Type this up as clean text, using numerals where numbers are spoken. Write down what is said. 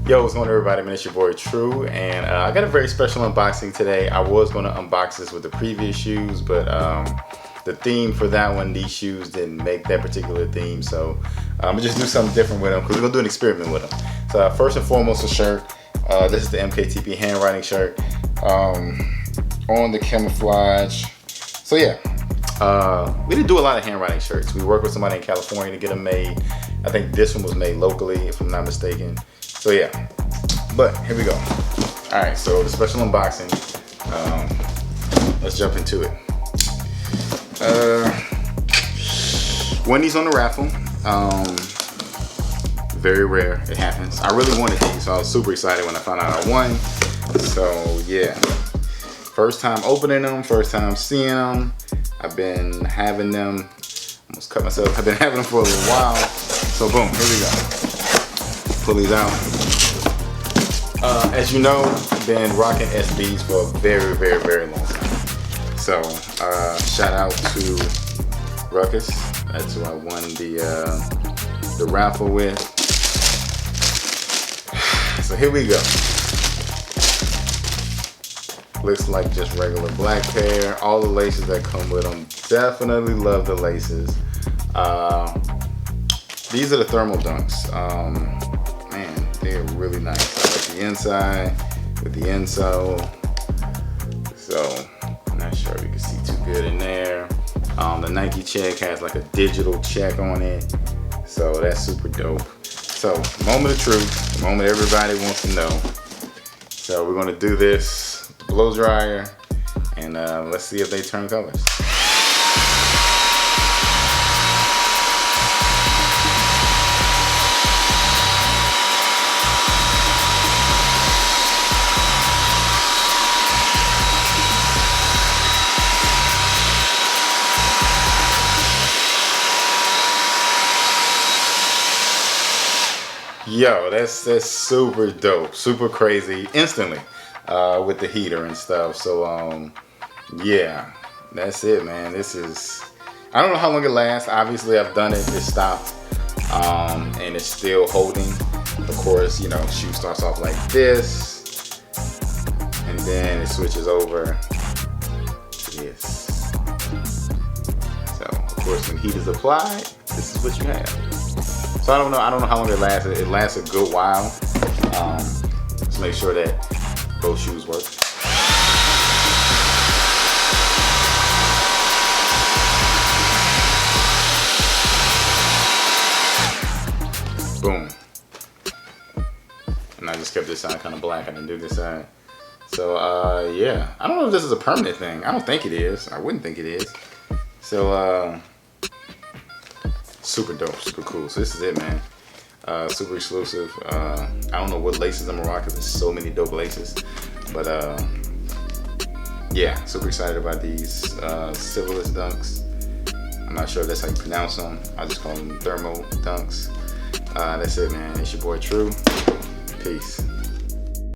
Yo, what's going on, everybody? Man, it's your boy True, and I got a very special unboxing today. I was going to unbox this with the previous shoes, but the theme for that one, these shoes didn't make that particular theme, so I'm gonna just do something different with them because we're gonna do an experiment with them. So first and foremost, a shirt. This is the MKTP handwriting shirt on the camouflage. So yeah, we didn't do a lot of handwriting shirts. We worked with somebody in California to get them made. I think this one was made locally, if I'm not mistaken. So yeah, but here we go. All right, so the special unboxing. Let's jump into it. Won these on the raffle. Very rare, it happens. I really wanted these, so I was super excited when I found out I won. So yeah, first time opening them, first time seeing them. I've been having them, almost cut myself. I've been having them for a little while. So boom, here we go. Pull these out. As you know, I've been rocking SBs for a very, very, very long time. So shout out to Ruckus. That's who I won the raffle with. So here we go. Looks like just regular black pair. All the laces that come with them. Definitely love the laces. These are the thermal dunks. Man, they're really nice. I like the inside with the insole. So I'm not sure if you can see too good in there. The Nike check has like a digital check on it. So that's super dope. So moment of truth, the moment everybody wants to know. So we're gonna do this with the blow dryer and let's see if they turn colors. Yo, that's super dope, super crazy, instantly, with the heater and stuff. So yeah, that's it, man. This is, I don't know how long it lasts. Obviously I've done it, it stopped, and it's still holding. Of course, you know, shoe starts off like this, and then it switches over to this. So of course when heat is applied, this is what you have. So I don't know how long it lasts. It lasts a good while. Let's make sure that both shoes work. Boom. And I just kept this side kind of black. I didn't do this side. So yeah, I don't know if this is a permanent thing. I don't think it is. I wouldn't think it is. So super dope, super cool. So this is it, man. Super exclusive. I don't know what laces I'm gonna rock because there's so many dope laces. But yeah, super excited about these Civilist dunks. I'm not sure if that's how you pronounce them. I just call them thermal dunks. That's it, man. It's your boy True. Peace.